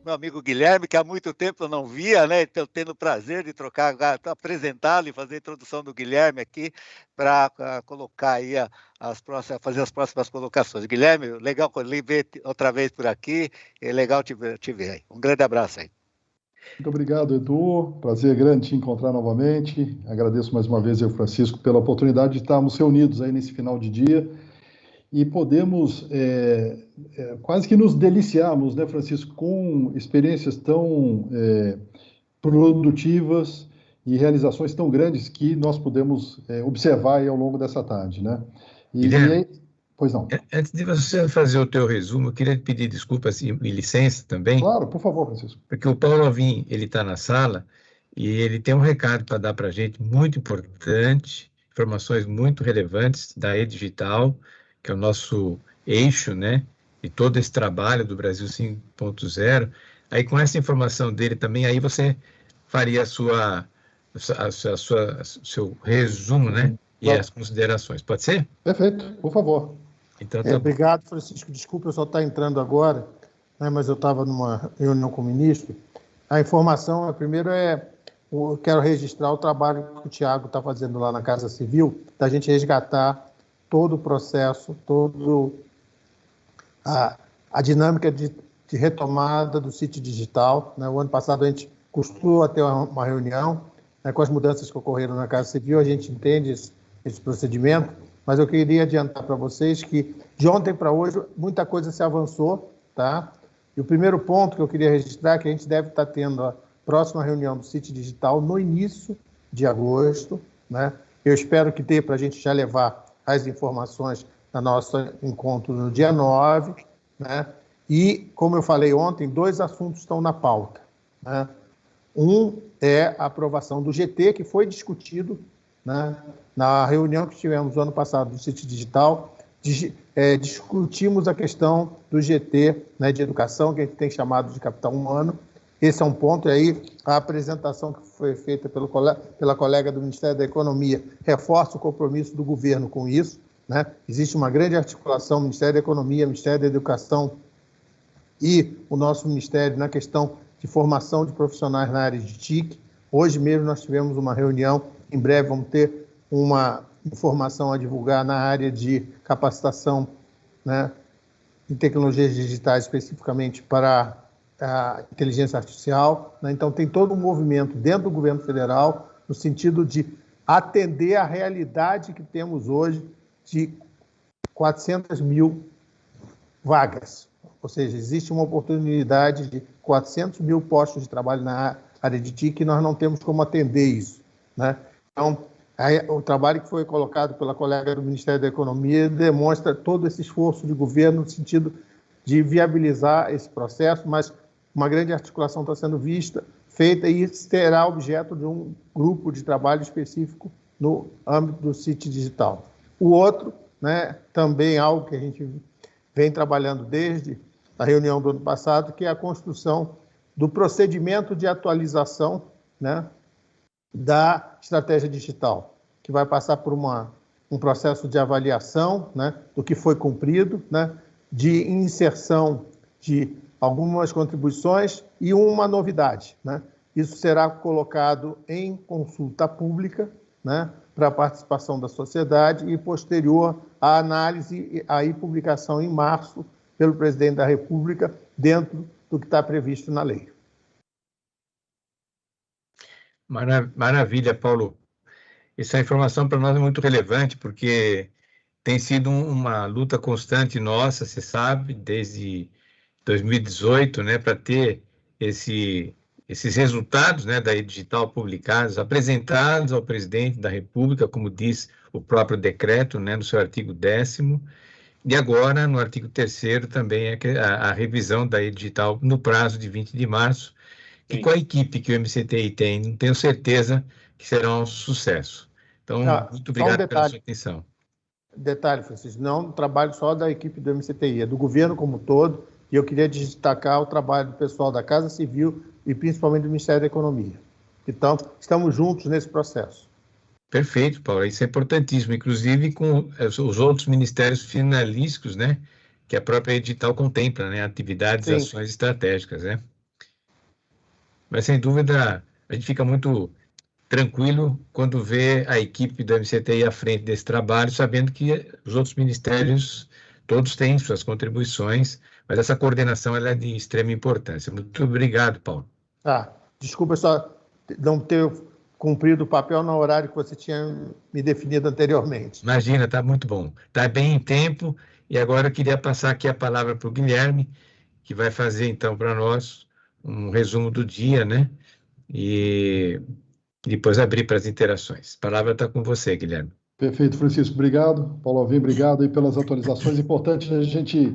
Meu amigo Guilherme, que há muito tempo eu não via, né? Então, tendo o prazer de trocar, apresentá-lo e fazer a introdução do Guilherme aqui para colocar aí fazer as próximas colocações. Guilherme, legal lhe ver outra vez por aqui, é legal te ver aí. Um grande abraço aí. Muito obrigado, Edu. Prazer grande te encontrar novamente. Agradeço mais uma vez eu, Francisco, pela oportunidade de estarmos reunidos aí nesse final de dia e podemos quase que nos deliciarmos, né, Francisco, com experiências tão produtivas e realizações tão grandes que nós podemos observar aí ao longo dessa tarde, né? Guilherme, pois não. Antes de você fazer o teu resumo, eu queria te pedir desculpas e licença também. Claro, por favor, Francisco. Porque o Paulo Alvim, ele está na sala e ele tem um recado para dar para a gente muito importante, informações muito relevantes da E-Digital, que é o nosso eixo, né, de todo esse trabalho do Brasil 5.0. Aí, com essa informação dele também, aí você faria seu resumo, né, e Claro. as considerações. Pode ser? Perfeito, por favor. Então, tá bom. Obrigado, Francisco. Desculpa, eu só estou entrando agora, né, mas eu estava numa reunião com o ministro. A informação, primeiro eu quero registrar o trabalho que o Tiago está fazendo lá na Casa Civil, da gente resgatar todo o processo, toda a dinâmica de retomada do sítio digital, né? O ano passado a gente costumou ter uma reunião, né, com as mudanças que ocorreram na Casa Civil, a gente entende esse procedimento, mas eu queria adiantar para vocês que de ontem para hoje muita coisa se avançou, tá? E o primeiro ponto que eu queria registrar é que a gente deve estar tendo a próxima reunião do sítio digital no início de agosto, né? Eu espero que dê para a gente já levar as informações no nosso encontro no dia 9, né? E, como eu falei ontem, 2 assuntos estão na pauta, né? Um é a aprovação do GT, que foi discutido, né, na reunião que tivemos no ano passado do sítio digital. Discutimos a questão do GT, né, de educação, que a gente tem chamado de capital humano. Esse é um ponto, e aí a apresentação que foi feita pela colega do Ministério da Economia reforça o compromisso do governo com isso, né? Existe uma grande articulação, Ministério da Economia, Ministério da Educação e o nosso Ministério na questão de formação de profissionais na área de TIC. Hoje mesmo nós tivemos uma reunião, em breve vamos ter uma informação a divulgar na área de capacitação, né, em tecnologias digitais, especificamente para a inteligência artificial, né? Então, tem todo um movimento dentro do governo federal no sentido de atender à realidade que temos hoje de 400 mil vagas. Ou seja, existe uma oportunidade de 400 mil postos de trabalho na área de TIC e nós não temos como atender isso, né? Então, o trabalho que foi colocado pela colega do Ministério da Economia demonstra todo esse esforço de governo no sentido de viabilizar esse processo, mas uma grande articulação está sendo feita e será objeto de um grupo de trabalho específico no âmbito do sítio digital. O outro, né, também algo que a gente vem trabalhando desde a reunião do ano passado, que é a construção do procedimento de atualização, né, da estratégia digital, que vai passar por um processo de avaliação, né, do que foi cumprido, né, de inserção de algumas contribuições e uma novidade, né? Isso será colocado em consulta pública, né, para a participação da sociedade e posterior à análise e publicação em março pelo presidente da República dentro do que está previsto na lei. Maravilha, Paulo. Essa informação para nós é muito relevante, porque tem sido uma luta constante nossa, você sabe, desde 2018, né, para ter esses resultados, né, da E-Digital publicados, apresentados ao presidente da República, como diz o próprio decreto, né, no seu artigo 10º, e agora, no artigo 3º, também a revisão da E-Digital no prazo de 20 de março, que com a equipe que o MCTI tem, tenho certeza que será um sucesso. Então, muito obrigado pela sua atenção. Detalhe, Francisco, não é um trabalho só da equipe do MCTI, é do governo como um todo, e eu queria destacar o trabalho do pessoal da Casa Civil e principalmente do Ministério da Economia. Então, estamos juntos nesse processo. Perfeito, Paulo. Isso é importantíssimo, inclusive com os outros ministérios finalísticos, né? Que a própria edital contempla, né? Atividades e ações estratégicas, né? Mas, sem dúvida, a gente fica muito tranquilo quando vê a equipe do MCTI à frente desse trabalho, sabendo que os outros ministérios, todos têm suas contribuições, mas essa coordenação ela é de extrema importância. Muito obrigado, Paulo. Desculpa só não ter cumprido o papel no horário que você tinha me definido anteriormente. Imagina, está muito bom. Está bem em tempo, e agora eu queria passar aqui a palavra para o Guilherme, que vai fazer, então, para nós um resumo do dia, né? E depois abrir para as interações. A palavra está com você, Guilherme. Perfeito, Francisco. Obrigado. Paulo Alvim, obrigado aí pelas atualizações. Importante a gente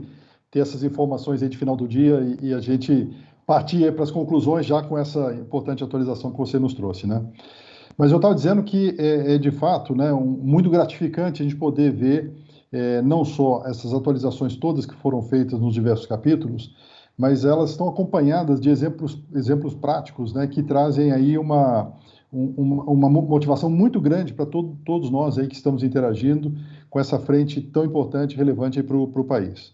ter essas informações aí de final do dia e a gente partir aí para as conclusões já com essa importante atualização que você nos trouxe, né? Mas eu estava dizendo que é de fato, né, muito gratificante a gente poder ver não só essas atualizações todas que foram feitas nos diversos capítulos, mas elas estão acompanhadas de exemplos práticos, né, que trazem aí uma motivação muito grande para todos nós aí que estamos interagindo com essa frente tão importante e relevante para o país.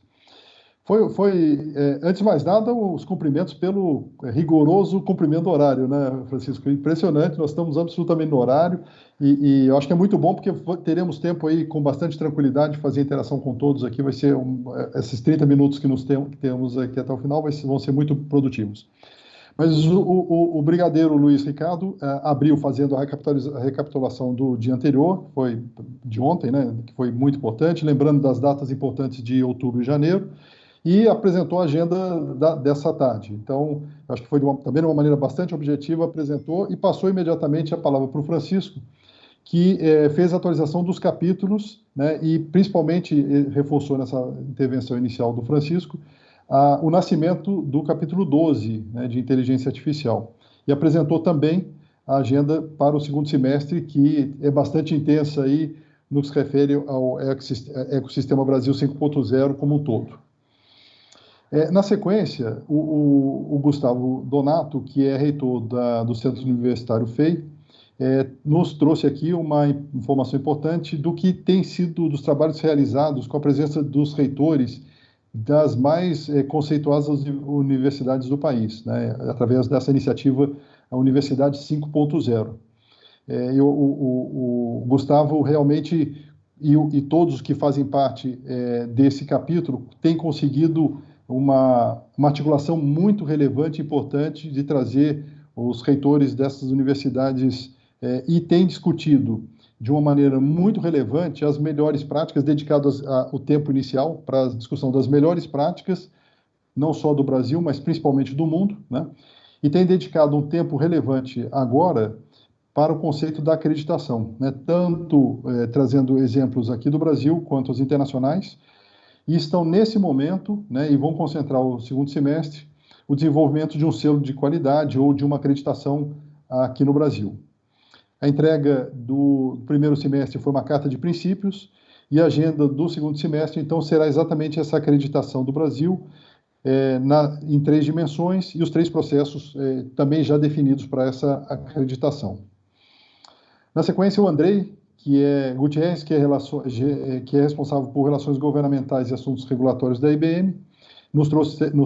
Antes de mais nada, os cumprimentos pelo rigoroso cumprimento do horário, né, Francisco? Impressionante, nós estamos absolutamente no horário e eu acho que é muito bom porque teremos tempo aí com bastante tranquilidade de fazer interação com todos aqui. Vai ser esses 30 minutos que temos aqui até o final vão ser muito produtivos. Mas o brigadeiro Luiz Ricardo abriu fazendo a recapitulação do dia anterior, foi de ontem, né, que foi muito importante, lembrando das datas importantes de outubro e janeiro, e apresentou a agenda dessa tarde. Então, acho que foi também de uma maneira bastante objetiva, apresentou e passou imediatamente a palavra para o Francisco, que fez a atualização dos capítulos, né, e principalmente reforçou nessa intervenção inicial do Francisco, o nascimento do capítulo 12, né, de inteligência artificial. E apresentou também a agenda para o segundo semestre, que é bastante intensa aí no que se refere ao ecossistema Brasil 5.0 como um todo. Na sequência, o Gustavo Donato, que é reitor do Centro Universitário FEI, nos trouxe aqui uma informação importante do que tem sido dos trabalhos realizados com a presença dos reitores das mais conceituadas universidades do país, né, através dessa iniciativa, a Universidade 5.0. O Gustavo realmente, e todos os que fazem parte desse capítulo, têm conseguido uma articulação muito relevante e importante de trazer os reitores dessas universidades e tem discutido de uma maneira muito relevante as melhores práticas, dedicadas ao tempo inicial para a discussão das melhores práticas, não só do Brasil, mas principalmente do mundo, né? E tem dedicado um tempo relevante agora para o conceito da acreditação, né? Tanto trazendo exemplos aqui do Brasil quanto os internacionais, e estão nesse momento, né, e vão concentrar o segundo semestre, o desenvolvimento de um selo de qualidade ou de uma acreditação aqui no Brasil. A entrega do primeiro semestre foi uma carta de princípios e a agenda do segundo semestre, então, será exatamente essa acreditação do Brasil em 3 dimensões e os 3 processos também já definidos para essa acreditação. Na sequência, o Andrei Gutierrez, que é responsável por relações governamentais e assuntos regulatórios da IBM, nos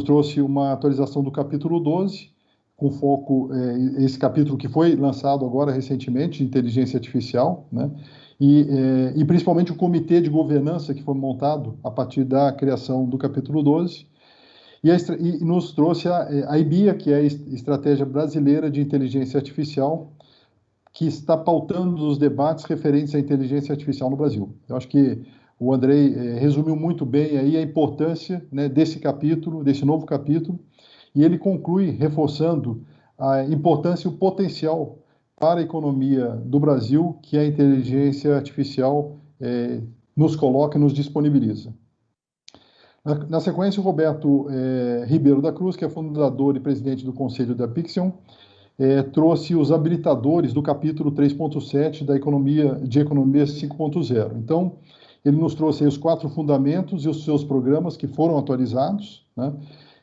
trouxe uma atualização do capítulo 12, com foco, esse capítulo que foi lançado agora recentemente, de inteligência artificial, né? E principalmente o comitê de governança que foi montado a partir da criação do capítulo 12, e nos trouxe a IBIA, que é a Estratégia Brasileira de Inteligência Artificial, que está pautando os debates referentes à inteligência artificial no Brasil. Eu acho que o Andrei resumiu muito bem aí a importância, né, desse capítulo, desse novo capítulo, e ele conclui reforçando a importância e o potencial para a economia do Brasil que a inteligência artificial nos coloca e nos disponibiliza. Na sequência, o Roberto Ribeiro da Cruz, que é fundador e presidente do Conselho da Pixion, trouxe os habilitadores do capítulo 3.7 da Economia 5.0. Então, ele nos trouxe aí os 4 fundamentos e os seus programas que foram atualizados, né?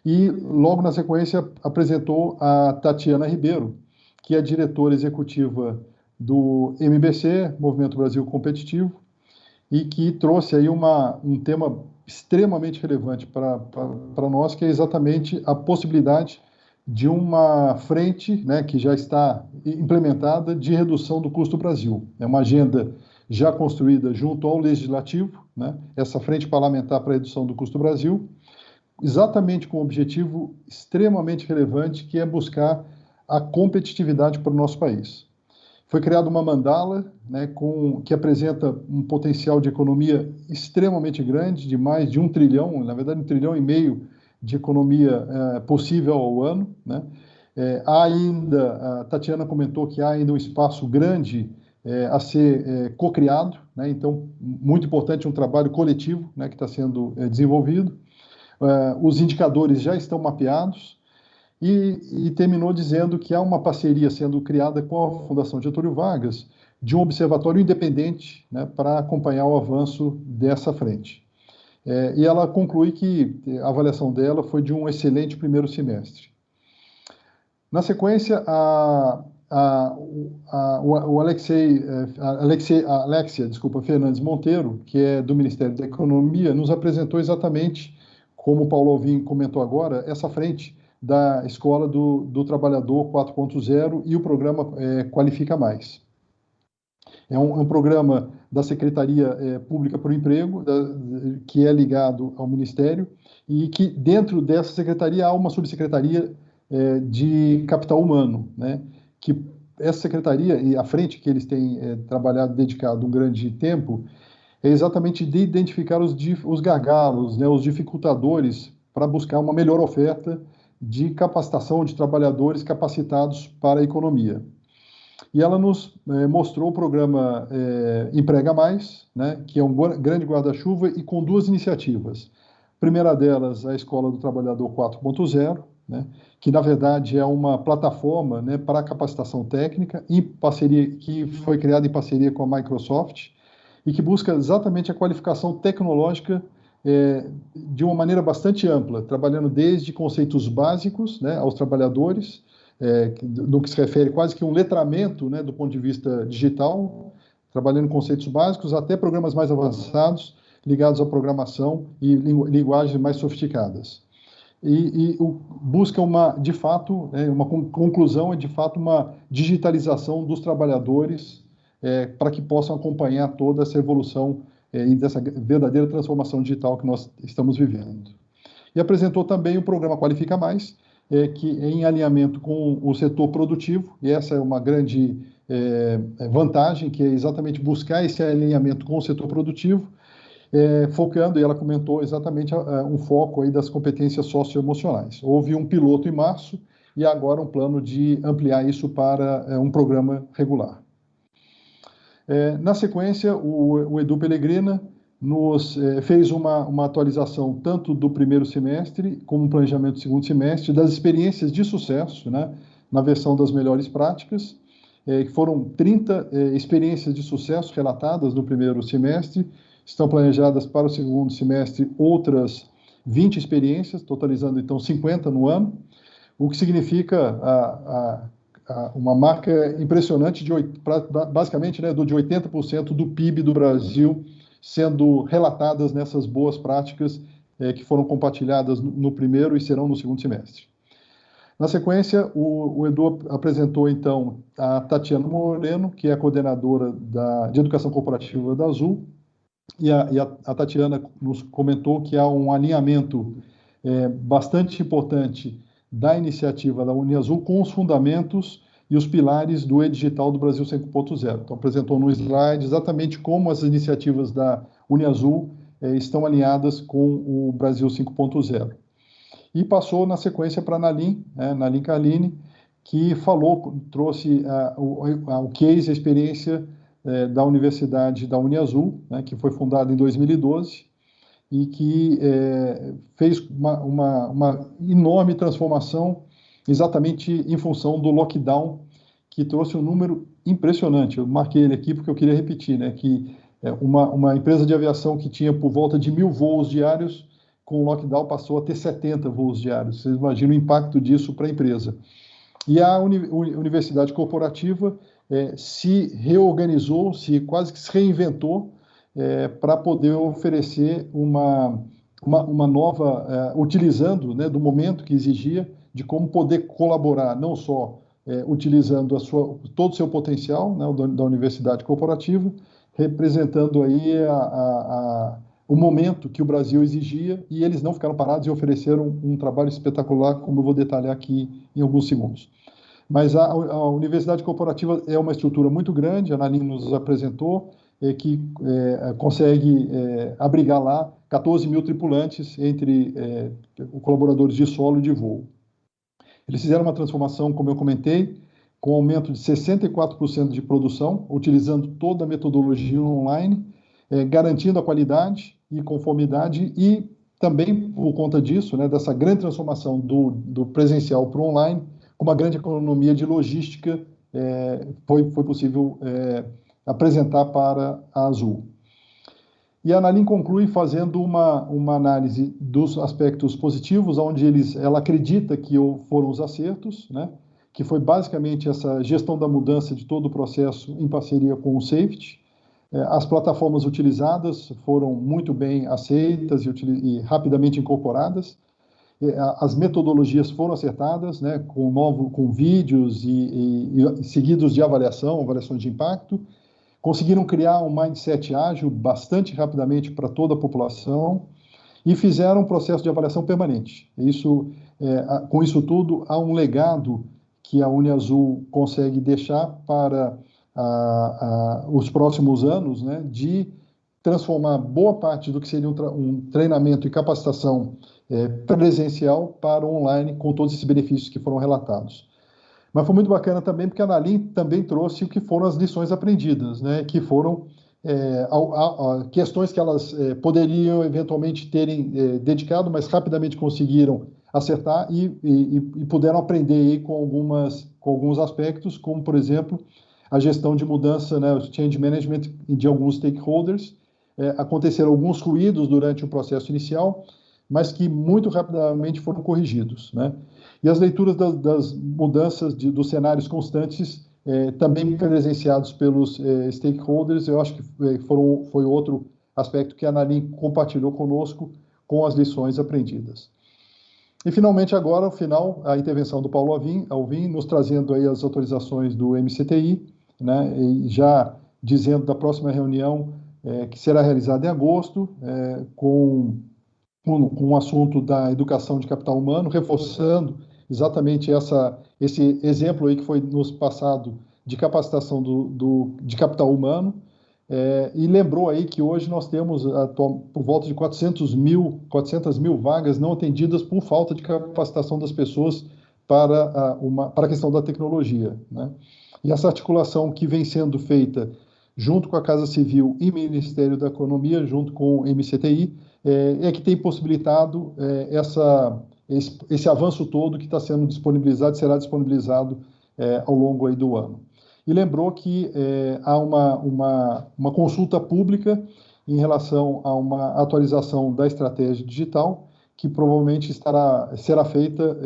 E logo na sequência apresentou a Tatiana Ribeiro, que é diretora executiva do MBC, Movimento Brasil Competitivo, e que trouxe aí um tema extremamente relevante para nós, que é exatamente a possibilidade de uma frente, né, que já está implementada, de redução do custo do Brasil. É uma agenda já construída junto ao Legislativo, né, essa frente parlamentar para a redução do custo do Brasil, exatamente com um objetivo extremamente relevante, que é buscar a competitividade para o nosso país. Foi criada uma mandala, né, que apresenta um potencial de economia extremamente grande, de mais de 1 trilhão, na verdade 1,5 trilhão de economia possível ao ano, né? Há ainda, a Tatiana comentou que há ainda um espaço grande a ser cocriado, né? Então, muito importante um trabalho coletivo, né, que está sendo desenvolvido. Os indicadores já estão mapeados, e terminou dizendo que há uma parceria sendo criada com a Fundação Getúlio Vargas, de um observatório independente, né, para acompanhar o avanço dessa frente. E ela conclui que a avaliação dela foi de um excelente primeiro semestre. Na sequência, o Alexia Fernandes Monteiro, que é do Ministério da Economia, nos apresentou exatamente, como o Paulo Alvim comentou agora, essa frente da Escola do Trabalhador 4.0 e o programa Qualifica Mais. É um programa da Secretaria Pública para o Emprego, que é ligado ao Ministério, e que dentro dessa secretaria há uma subsecretaria de capital humano, né? Que essa secretaria, e a frente que eles têm trabalhado, dedicado um grande tempo, é exatamente de identificar os gargalos, né, os dificultadores, para buscar uma melhor oferta de capacitação de trabalhadores capacitados para a economia. E ela nos mostrou o programa Emprega Mais, né, que é um grande guarda-chuva e com 2 iniciativas. A primeira delas, a Escola do Trabalhador 4.0, né, que na verdade é uma plataforma, né, para capacitação técnica, que foi criada em parceria com a Microsoft, e que busca exatamente a qualificação tecnológica de uma maneira bastante ampla, trabalhando desde conceitos básicos, né, aos trabalhadores, no que se refere quase que um letramento, né, do ponto de vista digital, trabalhando conceitos básicos, até programas mais avançados, ligados à programação e linguagens mais sofisticadas. Busca de fato, uma conclusão, de fato, uma digitalização dos trabalhadores, para que possam acompanhar toda essa evolução e dessa verdadeira transformação digital que nós estamos vivendo. E apresentou também o programa Qualifica Mais, que é em alinhamento com o setor produtivo, e essa é uma grande vantagem, que é exatamente buscar esse alinhamento com o setor produtivo, focando, e ela comentou exatamente um foco aí das competências socioemocionais. Houve um piloto em março, e agora um plano de ampliar isso para um programa regular. Na sequência, o Edu Pellegrina fez uma atualização tanto do primeiro semestre, como um planejamento do segundo semestre, das experiências de sucesso, né, na versão das melhores práticas, que foram 30 experiências de sucesso relatadas no primeiro semestre, estão planejadas para o segundo semestre outras 20 experiências, totalizando então 50 no ano, o que significa uma marca impressionante, basicamente, né, de 80% do PIB do Brasil sendo relatadas nessas boas práticas que foram compartilhadas no primeiro e serão no segundo semestre. Na sequência, o Edu apresentou, então, a Tatiana Moreno, que é a coordenadora de Educação Corporativa da Azul, e a Tatiana nos comentou que há um alinhamento bastante importante da iniciativa da Uniazul com os fundamentos e os pilares do E-Digital do Brasil 5.0. Então, apresentou no slide exatamente como as iniciativas da Uniazul estão alinhadas com o Brasil 5.0. E passou, na sequência, para a Nalim Carlini, que trouxe o case, a experiência da Universidade da Uniazul, né, que foi fundada em 2012, e que fez uma enorme transformação exatamente em função do lockdown, que trouxe um número impressionante. Eu marquei ele aqui porque eu queria repetir, né, que uma empresa de aviação que tinha por volta de 1.000 voos diários, com o lockdown passou a ter 70 voos diários. Vocês imaginam o impacto disso para a empresa. E a Universidade Corporativa se reorganizou, quase que se reinventou para poder oferecer uma nova, utilizando, né, do momento que exigia, de como poder colaborar, não só utilizando todo o seu potencial, né, da Universidade Corporativa, representando aí o momento que o Brasil exigia, e eles não ficaram parados e ofereceram um trabalho espetacular, como eu vou detalhar aqui em alguns segundos. Mas a Universidade Corporativa é uma estrutura muito grande, a Analim nos apresentou, que consegue abrigar lá 14 mil tripulantes entre colaboradores de solo e de voo. Eles fizeram uma transformação, como eu comentei, com aumento de 64% de produção, utilizando toda a metodologia online, garantindo a qualidade e conformidade, e também por conta disso, né, dessa grande transformação do presencial para o online, com uma grande economia de logística, foi possível apresentar para a Azul. E a Analim conclui fazendo uma análise dos aspectos positivos, onde ela acredita que foram os acertos, né, que foi basicamente essa gestão da mudança de todo o processo em parceria com o Safety. As plataformas utilizadas foram muito bem aceitas e rapidamente incorporadas. As metodologias foram acertadas, né, com vídeos e seguidos de avaliações de impacto. Conseguiram criar um mindset ágil bastante rapidamente para toda a população e fizeram um processo de avaliação permanente. Com isso tudo, há um legado que a UniAzul consegue deixar para os próximos anos, né, de transformar boa parte do que seria um treinamento e capacitação presencial para online, com todos esses benefícios que foram relatados. Mas foi muito bacana também, porque a Analim também trouxe o que foram as lições aprendidas, né, que foram questões que elas poderiam eventualmente terem dedicado, mas rapidamente conseguiram acertar e puderam aprender aí com alguns aspectos, como, por exemplo, a gestão de mudança, né, o change management de alguns stakeholders. Aconteceram alguns ruídos durante o processo inicial, mas que muito rapidamente foram corrigidos, né? E as leituras das mudanças dos cenários constantes, também presenciados pelos stakeholders, eu acho que foi outro aspecto que a Analim compartilhou conosco com as lições aprendidas. E, finalmente, agora, ao final, a intervenção do Paulo Alvim, nos trazendo aí as autorizações do MCTI, né, e já dizendo da próxima reunião que será realizada em agosto, com o assunto da educação de capital humano, reforçando exatamente esse exemplo aí que foi nos passado de capacitação de capital humano, e lembrou aí que hoje nós temos por volta de 400 mil vagas não atendidas por falta de capacitação das pessoas para a questão da tecnologia, né? E essa articulação que vem sendo feita junto com a Casa Civil e Ministério da Economia, junto com o MCTI, que tem possibilitado esse avanço todo que está sendo disponibilizado, será disponibilizado ao longo aí do ano. E lembrou que há uma consulta pública em relação a uma atualização da estratégia digital, que provavelmente será feita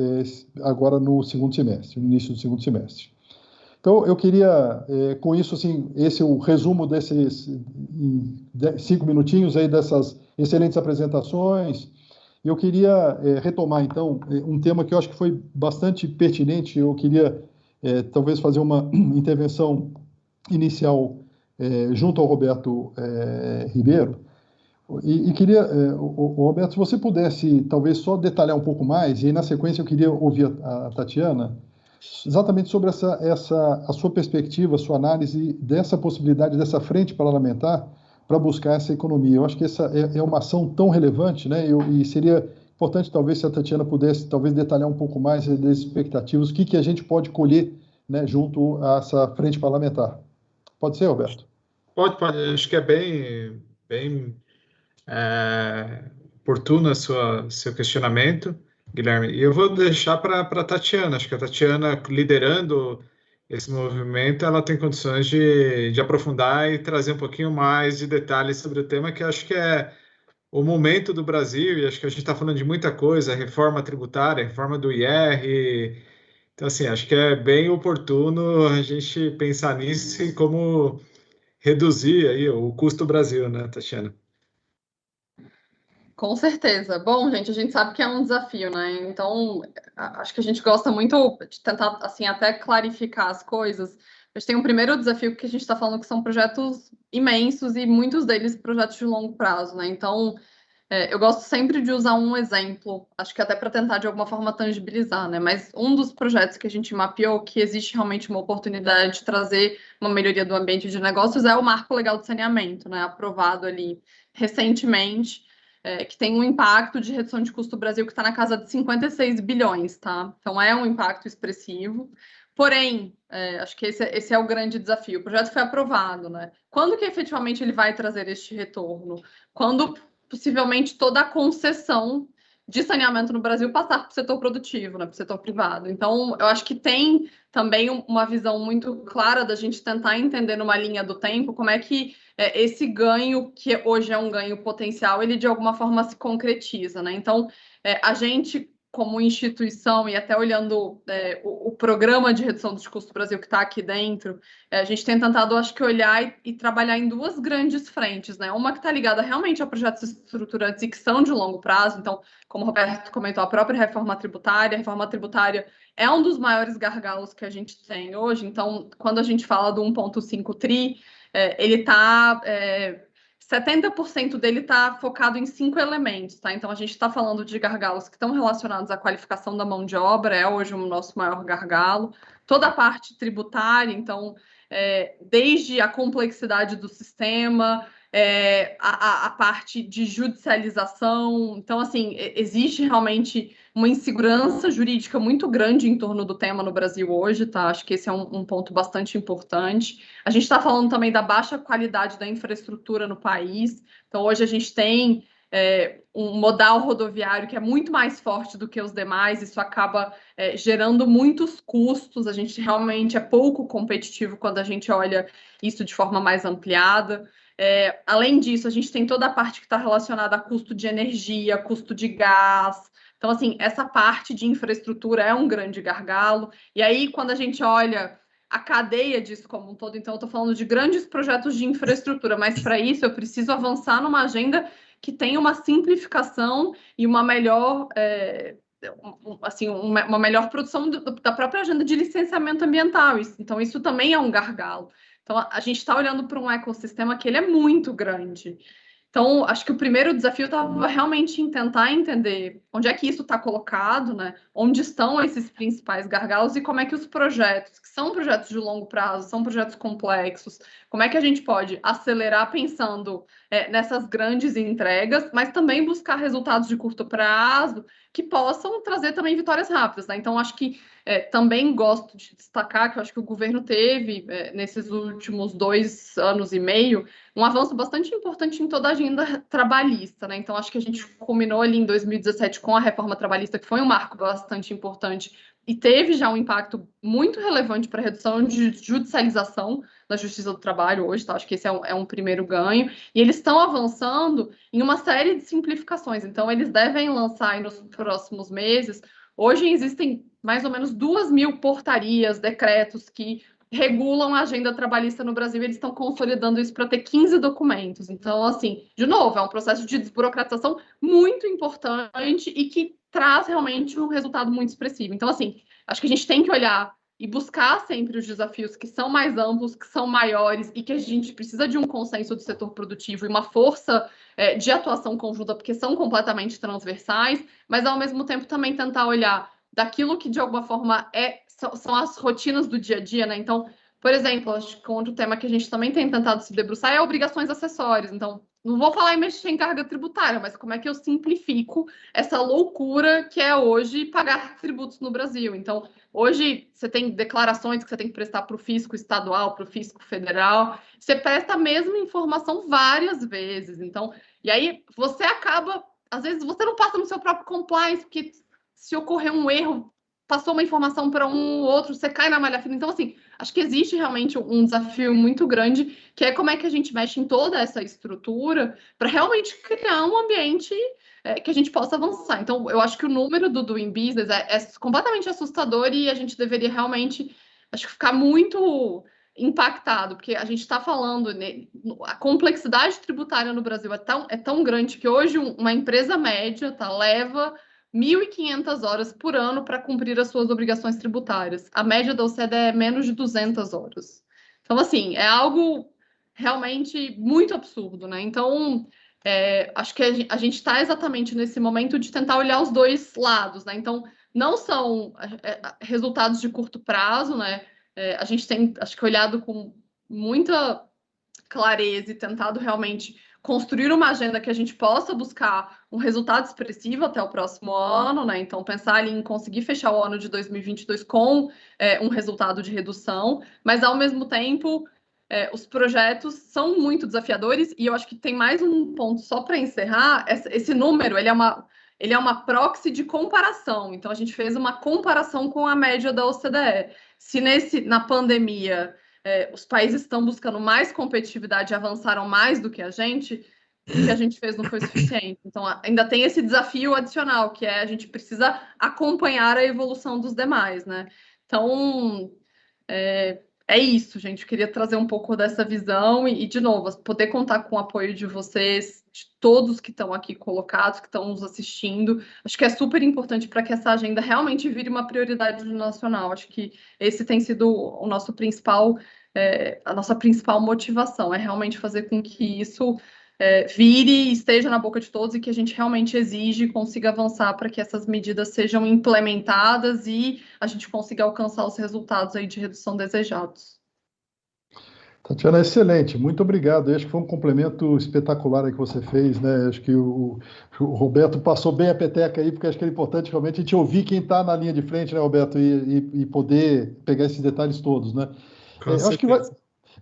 agora no segundo semestre, no início do segundo semestre. Então, eu queria, com isso, assim, esse é o resumo desses 5 minutinhos aí dessas excelentes apresentações. Eu queria retomar, então, um tema que eu acho que foi bastante pertinente. Eu queria, talvez, fazer uma intervenção inicial junto ao Roberto Ribeiro. E queria, Roberto, se você pudesse, talvez, só detalhar um pouco mais, e aí, na sequência, eu queria ouvir a Tatiana, exatamente sobre a sua perspectiva, a sua análise dessa possibilidade, dessa frente parlamentar para buscar essa economia. Eu acho que essa é uma ação tão relevante, né? E seria importante, talvez, se a Tatiana pudesse, talvez, detalhar um pouco mais das expectativas, o que a gente pode colher, né, junto a essa frente parlamentar. Pode ser, Roberto? Pode. Acho que é bem oportuno seu questionamento, Guilherme. E eu vou deixar para a Tatiana. Acho que a Tatiana, liderando esse movimento, ela tem condições de aprofundar e trazer um pouquinho mais de detalhes sobre o tema, que acho que é o momento do Brasil, e acho que a gente está falando de muita coisa, reforma tributária, reforma do IR, Então, assim, acho que é bem oportuno a gente pensar nisso e como reduzir aí o custo do Brasil, né, Tatiana? Com certeza. Bom, gente, a gente sabe que é um desafio, né? Então, acho que a gente gosta muito de tentar, assim, até clarificar as coisas. A gente tem um primeiro desafio que a gente está falando que são projetos imensos e muitos deles projetos de longo prazo, né? Então, eu gosto sempre de usar um exemplo, acho que até para tentar de alguma forma tangibilizar, né? Mas um dos projetos que a gente mapeou que existe realmente uma oportunidade de trazer uma melhoria do ambiente de negócios é o Marco Legal de Saneamento, né? Aprovado ali recentemente, que tem um impacto de redução de custo do Brasil que está na casa de 56 bilhões, tá? Então é um impacto expressivo. Porém, acho que esse é o grande desafio. O projeto foi aprovado, né? Quando que efetivamente ele vai trazer este retorno? Quando possivelmente toda a concessão de saneamento no Brasil passar para o setor produtivo, né, para o setor privado. Então, eu acho que tem também uma visão muito clara da gente tentar entender numa linha do tempo como é que esse ganho, que hoje é um ganho potencial, ele de alguma forma se concretiza, né? Então, a gente, como instituição, e até olhando o programa de redução dos custos do Brasil que está aqui dentro, a gente tem tentado, acho que, olhar e trabalhar em duas grandes frentes, né? Uma que está ligada realmente a projetos estruturantes e que são de longo prazo. Então, como o Roberto comentou, a própria reforma tributária. A reforma tributária é um dos maiores gargalos que a gente tem hoje. Então, quando a gente fala do 1,5 tri, ele está... 70% dele está focado em 5 elementos, tá? Então, a gente está falando de gargalos que estão relacionados à qualificação da mão de obra, é hoje o nosso maior gargalo. Toda a parte tributária, então, desde a complexidade do sistema, a parte de judicialização. Então, assim, existe realmente uma insegurança jurídica muito grande em torno do tema no Brasil hoje, tá? Acho que esse é um ponto bastante importante. A gente está falando também da baixa qualidade da infraestrutura no país. Então, hoje a gente tem um modal rodoviário que é muito mais forte do que os demais. Isso acaba gerando muitos custos. A gente realmente é pouco competitivo quando a gente olha isso de forma mais ampliada. Além disso, a gente tem toda a parte que está relacionada a custo de energia, custo de gás. Então, assim, essa parte de infraestrutura é um grande gargalo. E aí, quando a gente olha a cadeia disso como um todo, então eu estou falando de grandes projetos de infraestrutura, mas para isso eu preciso avançar numa agenda que tenha uma simplificação e uma melhor, uma melhor produção da própria agenda de licenciamento ambiental. Então, isso também é um gargalo. Então, a gente está olhando para um ecossistema que ele é muito grande. Então, acho que o primeiro desafio estava realmente em tentar entender onde é que isso está colocado, né? Onde estão esses principais gargalos e como é que os projetos, que são projetos de longo prazo, são projetos complexos, como é que a gente pode acelerar pensando nessas grandes entregas, mas também buscar resultados de curto prazo que possam trazer também vitórias rápidas, né? Então, acho que também gosto de destacar que eu acho que o governo teve, nesses últimos 2 anos e meio, um avanço bastante importante em toda a agenda trabalhista, né? Então, acho que a gente culminou ali em 2017 com a reforma trabalhista, que foi um marco bastante importante e teve já um impacto muito relevante para a redução de judicialização da Justiça do Trabalho hoje, tá? Acho que esse é um primeiro ganho. E eles estão avançando em uma série de simplificações. Então, eles devem lançar aí nos próximos meses. Hoje existem mais ou menos 2.000 portarias, decretos que regulam a agenda trabalhista no Brasil. Eles estão consolidando isso para ter 15 documentos. Então, assim, de novo, é um processo de desburocratização muito importante e que traz realmente um resultado muito expressivo. Então, assim, acho que a gente tem que olhar e buscar sempre os desafios que são mais amplos, que são maiores e que a gente precisa de um consenso do setor produtivo e uma força de atuação conjunta, porque são completamente transversais, mas, ao mesmo tempo, também tentar olhar daquilo que, de alguma forma, são as rotinas do dia a dia, né? Então, por exemplo, acho que outro tema que a gente também tem tentado se debruçar é obrigações acessórias. Então, não vou falar em mexer em carga tributária, mas como é que eu simplifico essa loucura que é hoje pagar tributos no Brasil? Então, hoje você tem declarações que você tem que prestar para o fisco estadual, para o fisco federal, você presta a mesma informação várias vezes. Então, e aí você acaba, às vezes você não passa no seu próprio compliance, porque se ocorrer um erro, passou uma informação para um ou outro, você cai na malha fina. Então, assim, acho que existe realmente um desafio muito grande, que é como é que a gente mexe em toda essa estrutura para realmente criar um ambiente que a gente possa avançar. Então, eu acho que o número do Doing Business é completamente assustador e a gente deveria realmente, acho que ficar muito impactado, porque a gente está falando, né, a complexidade tributária no Brasil é tão grande que hoje uma empresa média leva 1.500 horas por ano para cumprir as suas obrigações tributárias. A média da OCDE é menos de 200 horas. Então, assim, é algo realmente muito absurdo, né? Então, acho que a gente está exatamente nesse momento de tentar olhar os dois lados, né? Então, não são resultados de curto prazo, né? A gente tem, acho que, olhado com muita clareza e tentado realmente construir uma agenda que a gente possa buscar um resultado expressivo até o próximo ano, né? Então, pensar ali em conseguir fechar o ano de 2022 com um resultado de redução, mas, ao mesmo tempo, os projetos são muito desafiadores e eu acho que tem mais um ponto só para encerrar. Esse número, ele é uma proxy de comparação. Então, a gente fez uma comparação com a média da OCDE. Se na pandemia os países estão buscando mais competitividade e avançaram mais do que a gente, o que a gente fez não foi suficiente. Então, ainda tem esse desafio adicional, que a gente precisa acompanhar a evolução dos demais, né? Então, é isso, gente. Eu queria trazer um pouco dessa visão e, de novo, poder contar com o apoio de vocês, de todos que estão aqui colocados, que estão nos assistindo. Acho que é super importante para que essa agenda realmente vire uma prioridade nacional. Acho que esse tem sido o nosso principal, a nossa principal motivação, é realmente fazer com que isso vire e esteja na boca de todos e que a gente realmente exige e consiga avançar para que essas medidas sejam implementadas e a gente consiga alcançar os resultados aí de redução desejados. Tatiana, excelente, muito obrigado. Eu acho que foi um complemento espetacular aí que você fez, né? Acho que o Roberto passou bem a peteca aí, porque acho que é importante realmente a gente ouvir quem está na linha de frente, né, Roberto, e poder pegar esses detalhes todos, né?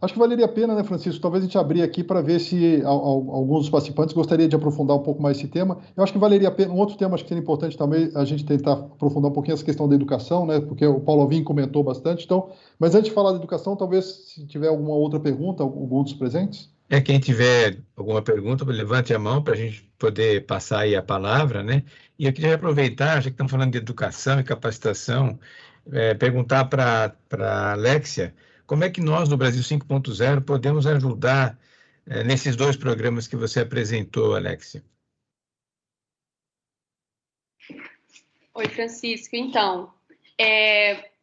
Acho que valeria a pena, né, Francisco? Talvez a gente abrir aqui para ver se alguns dos participantes gostariam de aprofundar um pouco mais esse tema. Eu acho que valeria a pena. Um outro tema acho que seria importante também a gente tentar aprofundar um pouquinho essa questão da educação, né? Porque o Paulo Alvim comentou bastante. Então, mas antes de falar da educação, talvez se tiver alguma outra pergunta, algum dos presentes. Quem tiver alguma pergunta, levante a mão para a gente poder passar aí a palavra, né? E eu queria aproveitar, já que estamos falando de educação e capacitação, perguntar para a Alexia, como é que nós, no Brasil 5.0, podemos ajudar nesses dois programas que você apresentou, Alexia? Oi, Francisco. Então,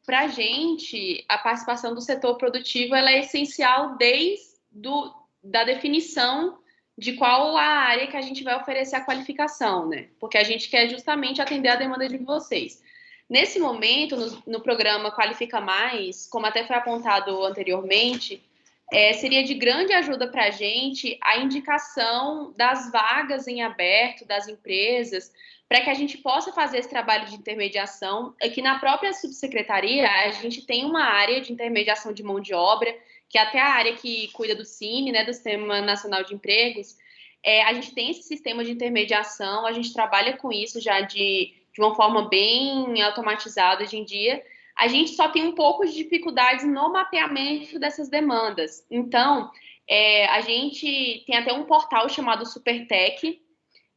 para a gente, a participação do setor produtivo ela é essencial desde da definição de qual a área que a gente vai oferecer a qualificação, né? Porque a gente quer justamente atender a demanda de vocês. Nesse momento, no programa Qualifica Mais, como até foi apontado anteriormente, seria de grande ajuda para a gente a indicação das vagas em aberto das empresas, para que a gente possa fazer esse trabalho de intermediação. Aqui na própria subsecretaria, a gente tem uma área de intermediação de mão de obra, que é até a área que cuida do CIMI, né, do Sistema Nacional de Empregos. A gente tem esse sistema de intermediação, a gente trabalha com isso já de uma forma bem automatizada hoje em dia. A gente só tem um pouco de dificuldades no mapeamento dessas demandas. Então, a gente tem até um portal chamado Supertech,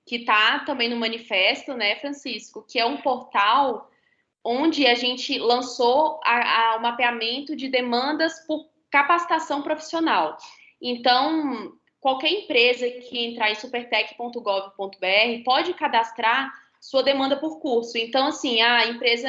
que está também no manifesto, né, Francisco? Que é um portal onde a gente lançou o mapeamento de demandas por capacitação profissional. Então, qualquer empresa que entrar em supertech.gov.br pode cadastrar sua demanda por curso. Então, assim, a empresa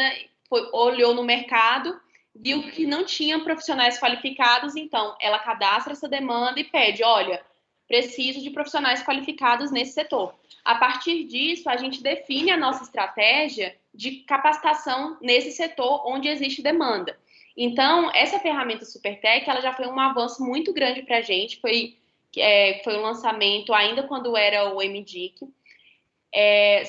olhou no mercado, viu que não tinha profissionais qualificados, então ela cadastra essa demanda e pede, olha, preciso de profissionais qualificados nesse setor. A partir disso, a gente define a nossa estratégia de capacitação nesse setor onde existe demanda. Então, essa ferramenta Supertech, ela já foi um avanço muito grande para a gente, foi um lançamento ainda quando era o MDIC,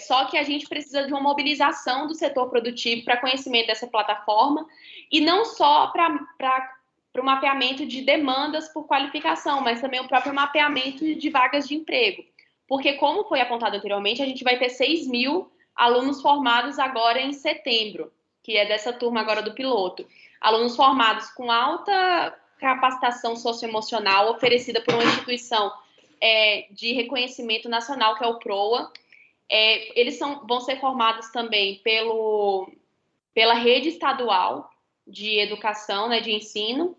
só que a gente precisa de uma mobilização do setor produtivo para conhecimento dessa plataforma, e não só para o mapeamento de demandas por qualificação, mas também o próprio mapeamento de vagas de emprego. Porque, como foi apontado anteriormente, a gente vai ter 6.000 alunos formados agora em setembro, que é dessa turma agora do piloto. alunos formados com alta capacitação socioemocional oferecida por uma instituição de reconhecimento nacional, que é o PROA. Eles vão ser formados também pela rede estadual de educação, né, de ensino,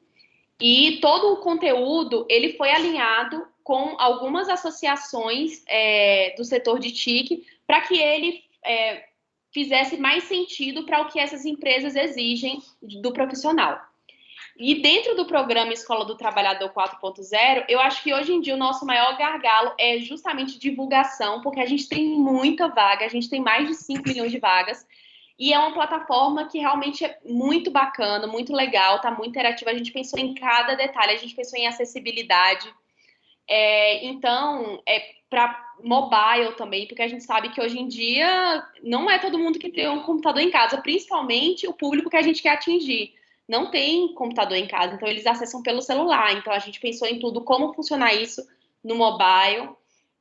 e todo o conteúdo ele foi alinhado com algumas associações do setor de TIC para que ele fizesse mais sentido para o que essas empresas exigem do profissional. E dentro do programa Escola do Trabalhador 4.0, eu acho que hoje em dia o nosso maior gargalo é justamente divulgação, porque a gente tem muita vaga, a gente tem mais de 5 milhões de vagas, e é uma plataforma que realmente é muito bacana, muito legal, está muito interativa, a gente pensou em cada detalhe, a gente pensou em acessibilidade, então, para mobile também, porque a gente sabe que hoje em dia não é todo mundo que tem um computador em casa, principalmente o público que a gente quer atingir. Não tem computador em casa, então eles acessam pelo celular. Então, a gente pensou em tudo, como funcionar isso no mobile.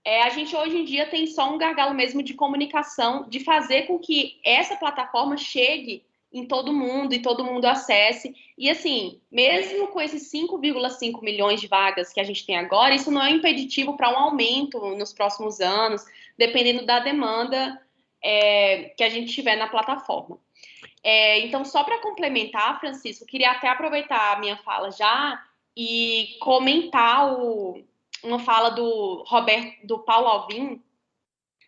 A gente, hoje em dia, tem só um gargalo mesmo de comunicação, de fazer com que essa plataforma chegue em todo mundo e todo mundo acesse. E, assim, mesmo com esses 5,5 milhões de vagas que a gente tem agora, isso não é impeditivo para um aumento nos próximos anos, dependendo da demanda que a gente tiver na plataforma. Então, só para complementar, Francisco, queria até aproveitar a minha fala já e comentar uma fala do Paulo Alvim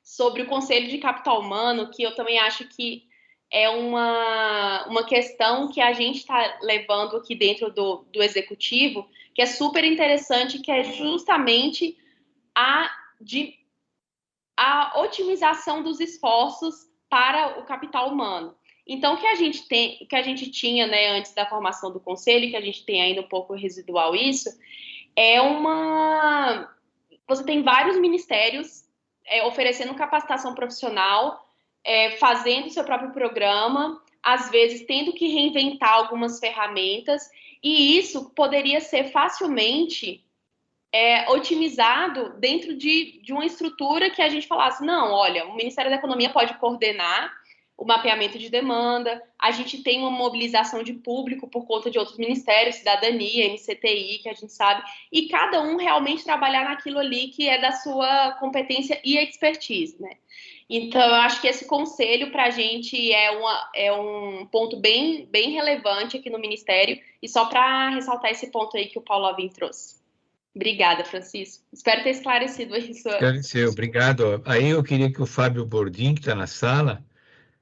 sobre o Conselho de Capital Humano, que eu também acho que é uma questão que a gente está levando aqui dentro do Executivo, que é super interessante, que é justamente a otimização dos esforços para o capital humano. Então, o que a gente tinha, né, antes da formação do conselho, que a gente tem ainda um pouco residual isso, você tem vários ministérios oferecendo capacitação profissional, fazendo seu próprio programa, às vezes tendo que reinventar algumas ferramentas, e isso poderia ser facilmente otimizado dentro de uma estrutura que a gente falasse, não, olha, o Ministério da Economia pode coordenar o mapeamento de demanda, a gente tem uma mobilização de público por conta de outros ministérios, cidadania, MCTI, que a gente sabe, e cada um realmente trabalhar naquilo ali que é da sua competência e expertise, né? Então, eu acho que esse conselho para a gente é um ponto bem, bem relevante aqui no Ministério, e só para ressaltar esse ponto aí que o Paulo Alvim trouxe. Obrigada, Francisco. Espero ter esclarecido isso. Esclareceu, obrigado. Aí eu queria que o Fábio Bordim, que está na sala,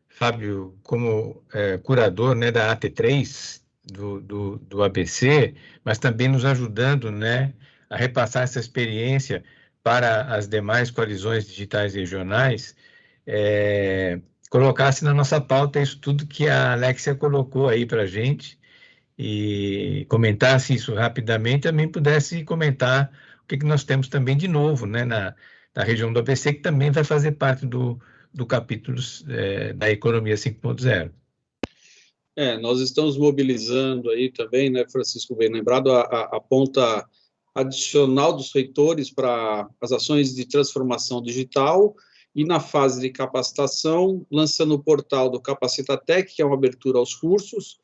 Fábio, como curador, né, da AT3, do ABC, mas também nos ajudando, né, a repassar essa experiência para as demais coalizões digitais regionais, colocasse na nossa pauta isso tudo que a Alexia colocou aí para a gente e comentasse isso rapidamente, também pudesse comentar o que nós temos também de novo, né, na região do ABC, que também vai fazer parte do capítulo da Economia 5.0. Nós estamos mobilizando aí também, né, Francisco, bem lembrado, a ponta adicional dos reitores para as ações de transformação digital e na fase de capacitação, lançando o portal do Capacitatec, que é uma abertura aos cursos,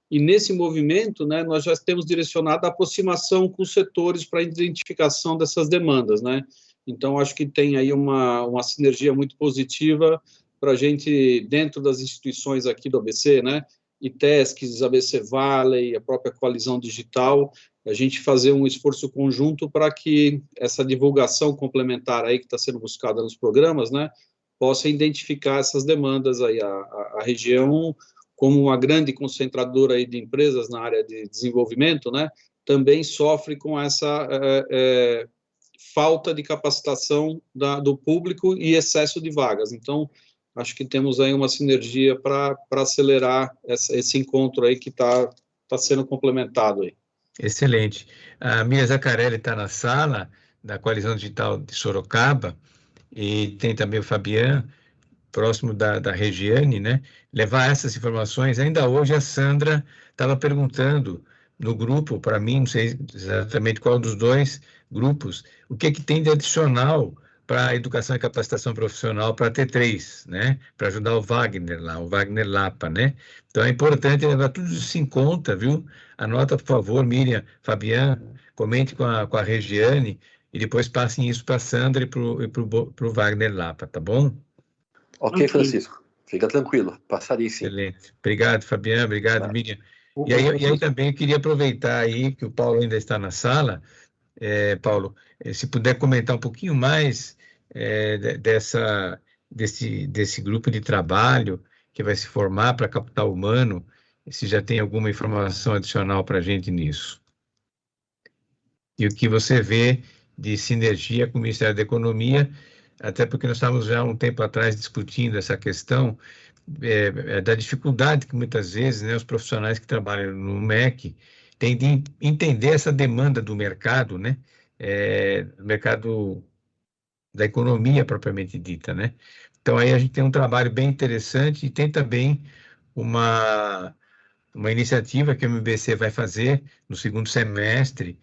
e nesse movimento, né, nós já temos direcionado a aproximação com os setores para a identificação dessas demandas, né? Então, acho que tem aí uma sinergia muito positiva para a gente, dentro das instituições aqui do ABC, né, ITESCs, ABC Valley, a própria Coalizão Digital, a gente fazer um esforço conjunto para que essa divulgação complementar aí que está sendo buscada nos programas, né, possa identificar essas demandas aí. A região, como uma grande concentradora aí de empresas na área de desenvolvimento, né, também sofre com essa falta de capacitação do público e excesso de vagas. Então, acho que temos aí uma sinergia para acelerar esse encontro aí que está sendo complementado aí. Excelente. A Miriam Zaccarelli está na sala da Coalizão Digital de Sorocaba e tem também o Fabian, próximo da Regiane, né? Levar essas informações. Ainda hoje a Sandra estava perguntando no grupo, para mim, não sei exatamente qual dos dois grupos, o que tem de adicional para educação e capacitação profissional para T3, né? Para ajudar o Wagner Lapa, né? Então é importante levar tudo isso em conta, viu? Anota, por favor, Miriam, Fabiano, comente com a Regiane e depois passem isso para a Sandra e para o Wagner Lapa, tá bom? Ok, Francisco. Fica tranquilo, passarei sim. Excelente. Obrigado, Fabiano, obrigado, Miriam. E aí também eu queria aproveitar aí que o Paulo ainda está na sala, Paulo, se puder comentar um pouquinho mais desse grupo de trabalho que vai se formar para capital humano, se já tem alguma informação adicional para a gente nisso. E o que você vê de sinergia com o Ministério da Economia, até porque nós estávamos já um tempo atrás discutindo essa questão da dificuldade que muitas vezes, né, os profissionais que trabalham no MEC têm de entender essa demanda do mercado, né, do mercado da economia propriamente dita, né. Então aí a gente tem um trabalho bem interessante e tem também uma iniciativa que o MBC vai fazer no segundo semestre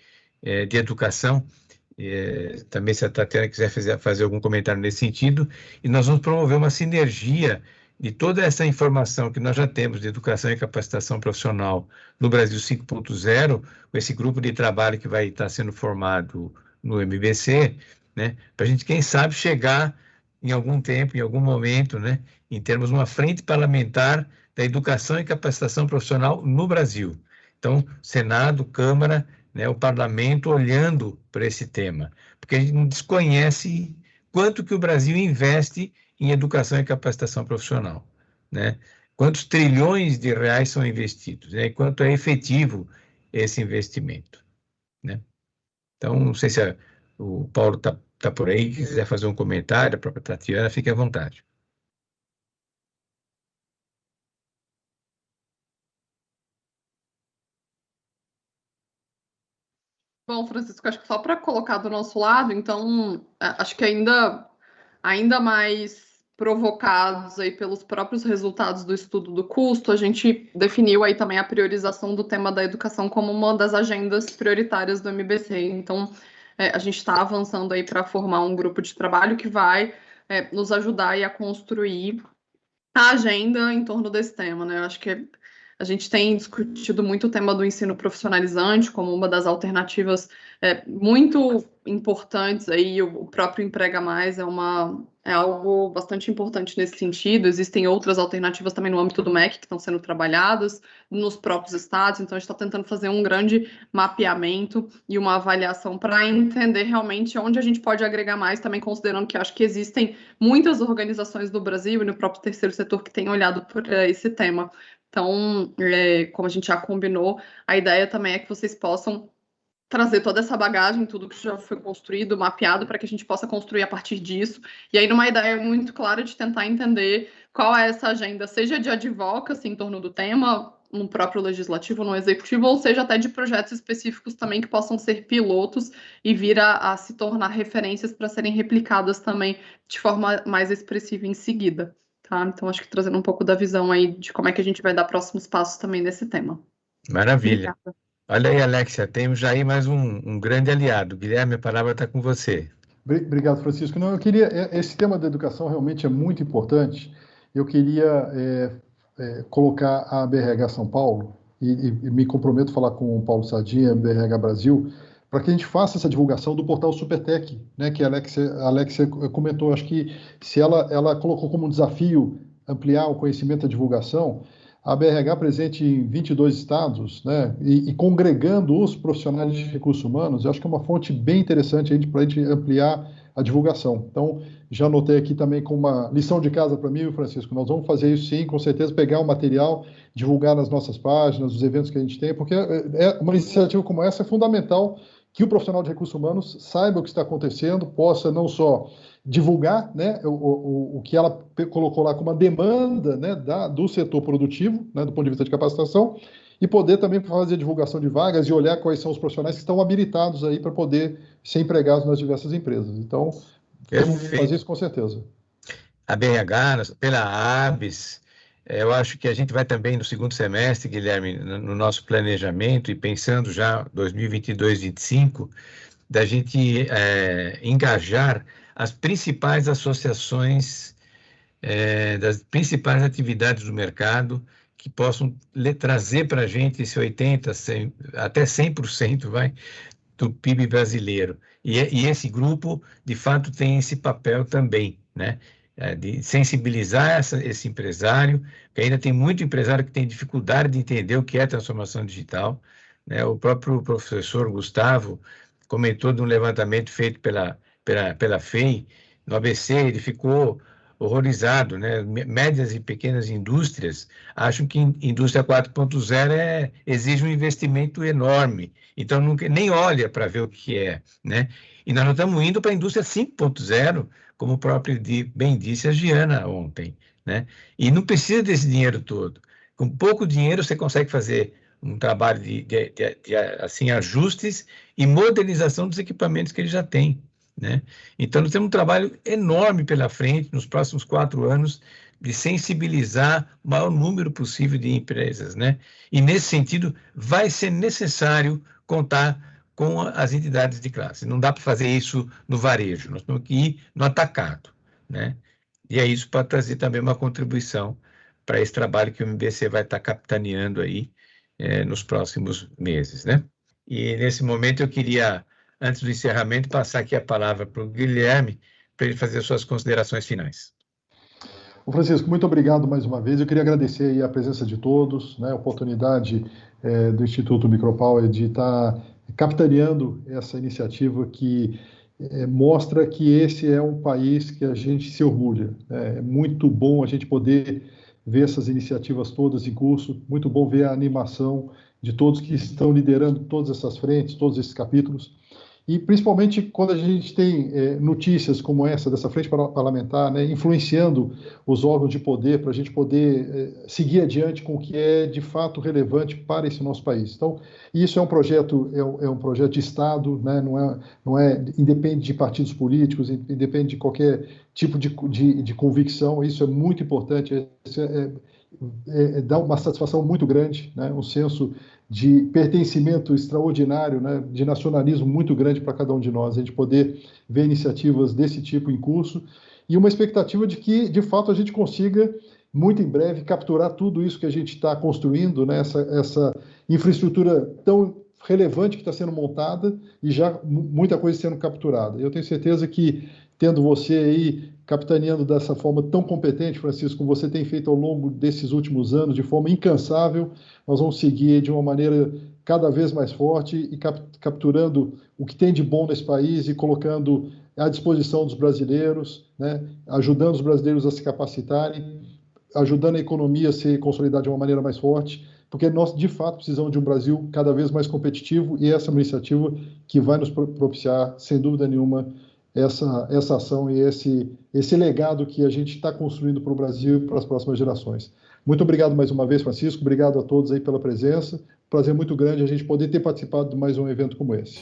de educação. Também se a Tatiana quiser fazer algum comentário nesse sentido, e nós vamos promover uma sinergia de toda essa informação que nós já temos de educação e capacitação profissional no Brasil 5.0, com esse grupo de trabalho que vai estar sendo formado no MBC, né, para a gente, quem sabe, chegar em algum tempo, em algum momento, né, em termos de uma frente parlamentar da educação e capacitação profissional no Brasil. Então, Senado, Câmara, né, o parlamento olhando para esse tema, porque a gente não desconhece quanto que o Brasil investe em educação e capacitação profissional, né? Quantos trilhões de reais são investidos, né? E quanto é efetivo esse investimento, né? Então, não sei se o Paulo tá por aí, quiser fazer um comentário, a própria Tatiana, fique à vontade. Bom, Francisco, acho que só para colocar do nosso lado, então, acho que ainda mais provocados aí pelos próprios resultados do estudo do custo, a gente definiu aí também a priorização do tema da educação como uma das agendas prioritárias do MBC. Então, a gente está avançando aí para formar um grupo de trabalho que vai nos ajudar aí a construir a agenda em torno desse tema, né? Eu acho que a gente tem discutido muito o tema do ensino profissionalizante como uma das alternativas muito importantes aí. O próprio Emprega Mais é algo bastante importante nesse sentido. Existem outras alternativas também no âmbito do MEC que estão sendo trabalhadas nos próprios estados. Então, a gente está tentando fazer um grande mapeamento e uma avaliação para entender realmente onde a gente pode agregar mais, também considerando que acho que existem muitas organizações do Brasil e no próprio terceiro setor que têm olhado por esse tema. Então, como a gente já combinou, a ideia também é que vocês possam trazer toda essa bagagem, tudo que já foi construído, mapeado, para que a gente possa construir a partir disso. E aí, numa ideia muito clara de tentar entender qual é essa agenda, seja de advocacy em torno do tema, no próprio legislativo, no executivo, ou seja, até de projetos específicos também que possam ser pilotos e vir a se tornar referências para serem replicadas também de forma mais expressiva em seguida. Tá? Então, acho que trazendo um pouco da visão aí de como é que a gente vai dar próximos passos também nesse tema. Maravilha. Obrigada. Olha aí, Alexia, temos já aí mais um grande aliado. Guilherme, a palavra está com você. Obrigado, Francisco. Não, eu queria, esse tema da educação realmente é muito importante. Eu queria colocar a BRH São Paulo, e me comprometo a falar com o Paulo Sardinha, BRH Brasil, para que a gente faça essa divulgação do portal Supertech, né, que a Alexia comentou. Acho que se ela colocou como desafio ampliar o conhecimento e a divulgação, a BRH presente em 22 estados, né, e congregando os profissionais de recursos humanos, eu acho que é uma fonte bem interessante para a gente ampliar a divulgação. Então, já anotei aqui também com uma lição de casa para mim, Francisco, nós vamos fazer isso sim, com certeza, pegar o material, divulgar nas nossas páginas, os eventos que a gente tem, porque uma iniciativa como essa é fundamental que o profissional de recursos humanos saiba o que está acontecendo, possa não só divulgar, né, o que ela colocou lá como uma demanda, né, do setor produtivo, né, do ponto de vista de capacitação, e poder também fazer divulgação de vagas e olhar quais são os profissionais que estão habilitados aí para poder ser empregados nas diversas empresas. Então, vamos fazer isso com certeza. A BRH, pela ABS, eu acho que a gente vai também no segundo semestre, Guilherme, no nosso planejamento e pensando já 2022-2025, da gente engajar as principais associações das principais atividades do mercado que possam trazer para a gente esse 80%, 100%, até 100% do PIB brasileiro. E esse grupo, de fato, tem esse papel também, né? De sensibilizar esse empresário, que ainda tem muito empresário que tem dificuldade de entender o que é transformação digital, né? O próprio professor Gustavo comentou de um levantamento feito pela FEI, no ABC, ele ficou horrorizado, né? Médias e pequenas indústrias acham que indústria 4.0 exige um investimento enorme, então nem olha para ver o que é, né? E nós estamos indo para a indústria 5.0, como o próprio bem disse a Giana ontem, né? E não precisa desse dinheiro todo. Com pouco dinheiro você consegue fazer um trabalho de assim, ajustes e modernização dos equipamentos que ele já tem, né? Então, nós temos um trabalho enorme pela frente, nos próximos 4 anos, de sensibilizar o maior número possível de empresas, né? E, nesse sentido, vai ser necessário contar com as entidades de classe. Não dá para fazer isso no varejo, nós temos que ir no atacado, né? E é isso para trazer também uma contribuição para esse trabalho que o MBC vai estar capitaneando aí nos próximos meses, né? E, nesse momento, eu queria, antes do encerramento, passar aqui a palavra para o Guilherme, para ele fazer suas considerações finais. Francisco, muito obrigado mais uma vez. Eu queria agradecer aí a presença de todos, né, a oportunidade do Instituto Micropower de estar capitaneando essa iniciativa que mostra que esse é um país que a gente se orgulha. É muito bom a gente poder ver essas iniciativas todas em curso, muito bom ver a animação de todos que estão liderando todas essas frentes, todos esses capítulos. E, principalmente, quando a gente tem notícias como essa, dessa frente parlamentar, né, influenciando os órgãos de poder para a gente poder seguir adiante com o que é, de fato, relevante para esse nosso país. Então, isso é um projeto de Estado, né, não independe de partidos políticos, independe de qualquer tipo de convicção. Isso é muito importante, dá uma satisfação muito grande, né, um senso de pertencimento extraordinário, né, de nacionalismo muito grande para cada um de nós, a gente poder ver iniciativas desse tipo em curso e uma expectativa de que, de fato, a gente consiga, muito em breve, capturar tudo isso que a gente está construindo, né, essa infraestrutura tão relevante que está sendo montada e já muita coisa sendo capturada. Eu tenho certeza que, tendo você aí capitaneando dessa forma tão competente, Francisco, como você tem feito ao longo desses últimos anos, de forma incansável, nós vamos seguir de uma maneira cada vez mais forte e capturando o que tem de bom nesse país e colocando à disposição dos brasileiros, né, ajudando os brasileiros a se capacitarem, ajudando a economia a se consolidar de uma maneira mais forte, porque nós, de fato, precisamos de um Brasil cada vez mais competitivo e essa é uma iniciativa que vai nos propiciar, sem dúvida nenhuma, essa ação e esse legado que a gente está construindo para o Brasil e para as próximas gerações. Muito obrigado mais uma vez, Francisco. Obrigado a todos aí pela presença. Prazer muito grande a gente poder ter participado de mais um evento como esse.